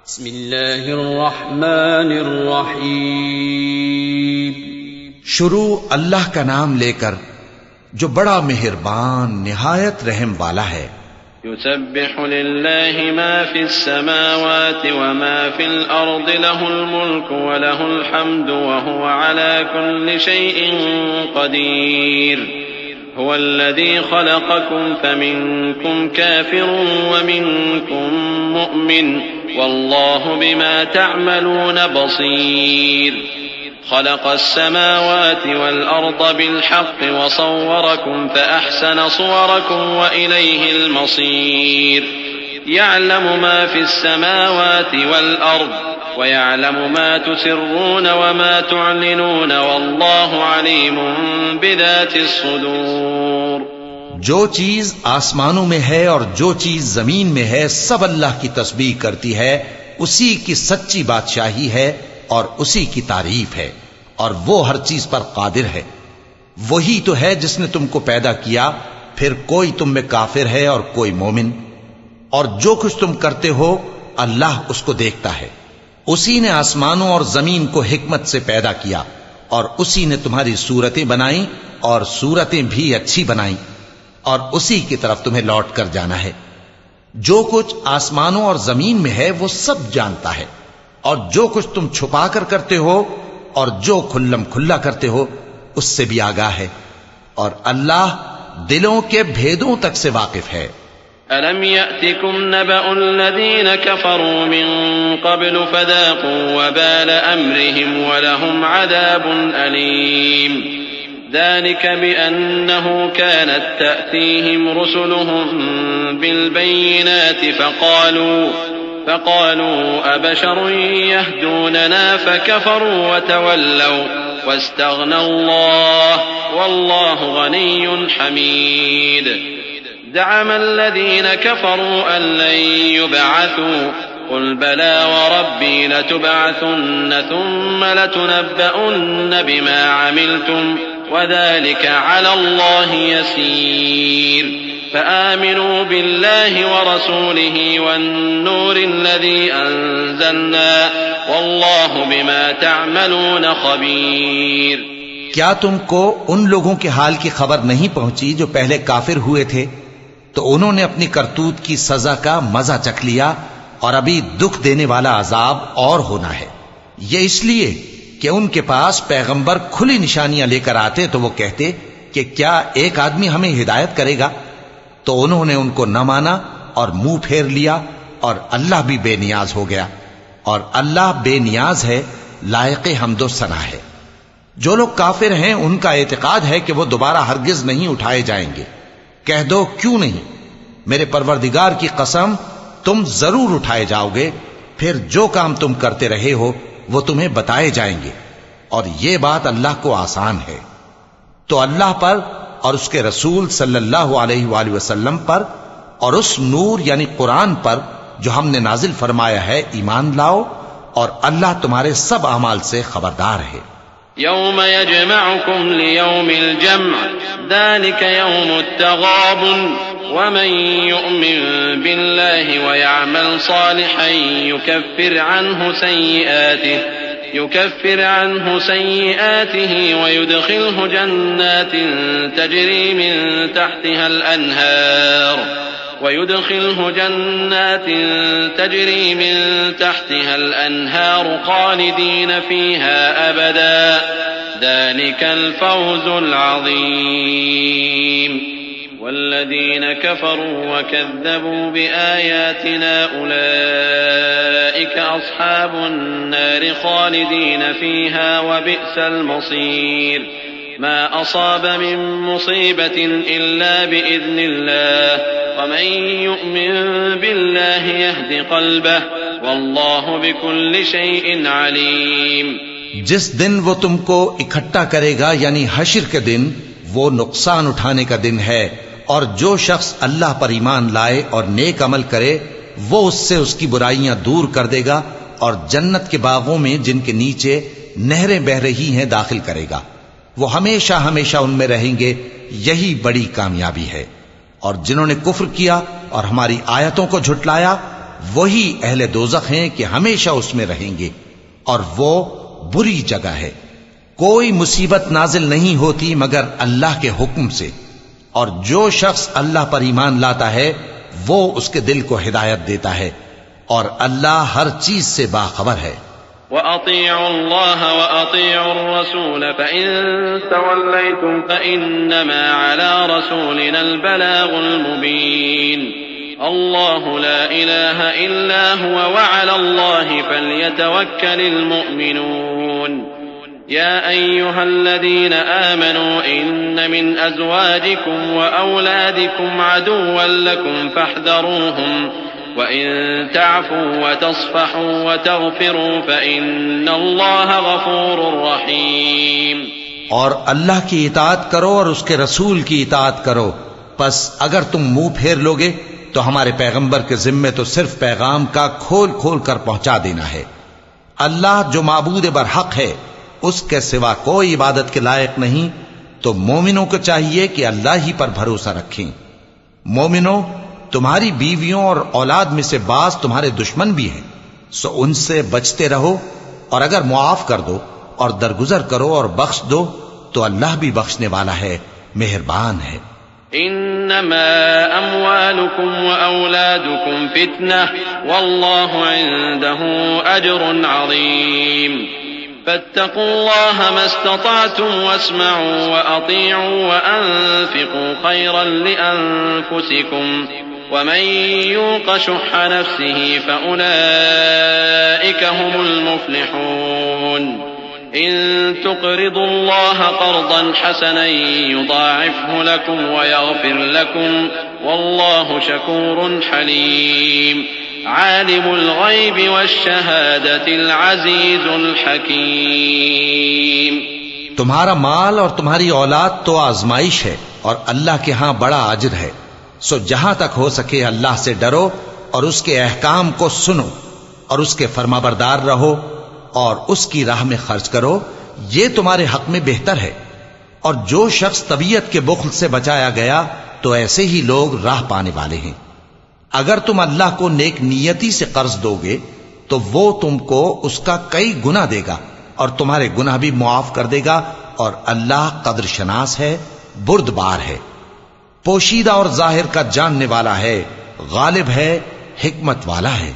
بسم اللہ الرحمن الرحیم۔ شروع اللہ کا نام لے کر جو بڑا مہربان نہایت رحم والا ہے۔ يسبح لله ما في السماوات وما في الأرض له الملك وله الحمد وهو على كل شيء قدير هو الذي خلقكم فمنكم كافر ومنكم مؤمن والله بما تعملون بصير خلق السماوات والأرض بالحق وصوركم فأحسن صوركم وإليه المصير يعلم ما في السماوات والأرض ويعلم ما تسرون وما تعلنون والله عليم بذات الصدور۔ جو چیز آسمانوں میں ہے اور جو چیز زمین میں ہے سب اللہ کی تسبیح کرتی ہے، اسی کی سچی بادشاہی ہے اور اسی کی تعریف ہے، اور وہ ہر چیز پر قادر ہے۔ وہی تو ہے جس نے تم کو پیدا کیا، پھر کوئی تم میں کافر ہے اور کوئی مومن، اور جو کچھ تم کرتے ہو اللہ اس کو دیکھتا ہے۔ اسی نے آسمانوں اور زمین کو حکمت سے پیدا کیا، اور اسی نے تمہاری صورتیں بنائیں اور صورتیں بھی اچھی بنائیں، اور اسی کی طرف تمہیں لوٹ کر جانا ہے۔ جو کچھ آسمانوں اور زمین میں ہے وہ سب جانتا ہے، اور جو کچھ تم چھپا کر کرتے ہو اور جو کھلم کھلا کرتے ہو اس سے بھی آگاہ ہے، اور اللہ دلوں کے بھیدوں تک سے واقف ہے۔ أَلَمْ يَأْتِكُمْ نَبَأُ الَّذِينَ كَفَرُوا مِن قَبْلُ فَذَاقُوا وَبَالَ أَمْرِهِمْ وَلَهُمْ عَذَابٌ أَلِيمٌ ذلك بأنه كانت تأتيهم رسلهم بالبينات فقالوا أبشر يهدوننا فكفروا وتولوا واستغنى الله والله غني حميد زعم الذين كفروا أن لن يبعثوا قل بلى وربي لتبعثن ثم لتنبؤن بما عملتم وذلك على الله يسير فآمنوا بالله ورسوله والنور الذي أنزلنا والله بما تعملون خبير۔ کیا تم کو ان لوگوں کے حال کی خبر نہیں پہنچی جو پہلے کافر ہوئے تھے؟ تو انہوں نے اپنی کرتوت کی سزا کا مزہ چکھ لیا، اور ابھی دکھ دینے والا عذاب اور ہونا ہے۔ یہ اس لیے کہ ان کے پاس پیغمبر کھلی نشانیاں لے کر آتے تو وہ کہتے کہ کیا ایک آدمی ہمیں ہدایت کرے گا؟ تو انہوں نے ان کو نہ مانا اور منہ پھیر لیا، اور اللہ بھی بے نیاز ہو گیا، اور اللہ بے نیاز ہے، لائق حمد و ثنا ہے۔ جو لوگ کافر ہیں ان کا اعتقاد ہے کہ وہ دوبارہ ہرگز نہیں اٹھائے جائیں گے۔ کہہ دو کیوں نہیں؟ میرے پروردگار کی قسم تم ضرور اٹھائے جاؤ گے، پھر جو کام تم کرتے رہے ہو وہ تمہیں بتائے جائیں گے، اور یہ بات اللہ کو آسان ہے۔ تو اللہ پر اور اس کے رسول صلی اللہ علیہ وآلہ وسلم پر اور اس نور یعنی قرآن پر جو ہم نے نازل فرمایا ہے ایمان لاؤ، اور اللہ تمہارے سب اعمال سے خبردار ہے۔ يوم يجمعكم ليوم الجمع ذلك يوم التغابن ومن يؤمن بالله ويعمل صالحا يكفر عنه سيئاته ويدخله جنات تجري من تحتها الأنهار خالدين فيها أبدا ذلك الفوز العظيم والذين كفروا وكذبوا بآياتنا أولئك أصحاب النار خالدين فيها وبئس المصير ما أصاب من مصيبة إلا بإذن الله ومن يؤمن بالله يهد قلبه والله بكل شيء عليم۔ جس دن وہ تم کو اکٹھا کرے گا یعنی حشر کے دن، وہ نقصان اٹھانے کا دن ہے، اور جو شخص اللہ پر ایمان لائے اور نیک عمل کرے وہ اس سے اس کی برائیاں دور کر دے گا، اور جنت کے باغوں میں جن کے نیچے نہریں بہ رہی ہیں داخل کرے گا۔ وہ ہمیشہ ہمیشہ ان میں رہیں گے، یہی بڑی کامیابی ہے۔ اور جنہوں نے کفر کیا اور ہماری آیتوں کو جھٹلایا وہی اہل دوزخ ہیں کہ ہمیشہ اس میں رہیں گے، اور وہ بری جگہ ہے۔ کوئی مصیبت نازل نہیں ہوتی مگر اللہ کے حکم سے، اور جو شخص اللہ پر ایمان لاتا ہے وہ اس کے دل کو ہدایت دیتا ہے، اور اللہ ہر چیز سے باخبر ہے۔ وَأَطِيعُوا اللَّهَ وَأَطِيعُوا الرَّسُولَ فَإِن تَوَلَّيْتُمْ فَإِنَّمَا عَلَى رَسُولِنَا الْبَلَاغُ الْمُبِينُ الله لا إله إلا هو وعلى الله فليتوكل المؤمنون يا أيها الذين آمنوا إن من أزواجكم وأولادكم عدوا لكم فاحذروهم وإن تعفوا وتصفحوا وتغفروا فإن الله غفور رحيم۔ اور اللہ کی اطاعت کرو اور اس کے رسول کی اطاعت کرو، پس اگر تم منہ پھیر لوگے تو ہمارے پیغمبر کے ذمے تو صرف پیغام کا کھول کھول کر پہنچا دینا ہے۔ اللہ جو معبود برحق ہے اس کے سوا کوئی عبادت کے لائق نہیں، تو مومنوں کو چاہیے کہ اللہ ہی پر بھروسہ رکھیں۔ مومنوں، تمہاری بیویوں اور اولاد میں سے بعض تمہارے دشمن بھی ہیں، سو ان سے بچتے رہو، اور اگر معاف کر دو اور درگزر کرو اور بخش دو تو اللہ بھی بخشنے والا ہے، مہربان ہے۔ انما اموالكم واولادكم فتنة والله عنده اجر عظيم فاتقوا الله ما استطعتم واسمعوا واطيعوا وانفقوا خيرا لانفسكم ومن يوق شح نفسه فاولئك هم المفلحون إن تقرضوا الله قرضا حسنا يضاعفه لكم ويغفر لكم والله شكور حليم عالم الغيب والشهادة العزيز الحكيم۔ تمہارا مال اور تمہاری اولاد تو آزمائش ہے، اور اللہ کے ہاں بڑا اجر ہے، سو جہاں تک ہو سکے اللہ سے ڈرو اور اس کے احکام کو سنو اور اس کے فرمانبردار رہو اور اس کی راہ میں خرچ کرو، یہ تمہارے حق میں بہتر ہے۔ اور جو شخص طبیعت کے بخل سے بچایا گیا تو ایسے ہی لوگ راہ پانے والے ہیں۔ اگر تم اللہ کو نیک نیتی سے قرض دو گے تو وہ تم کو اس کا کئی گنا دے گا اور تمہارے گناہ بھی معاف کر دے گا، اور اللہ قدر شناس ہے، بردبار ہے، پوشیدہ اور ظاہر کا جاننے والا ہے، غالب ہے، حکمت والا ہے۔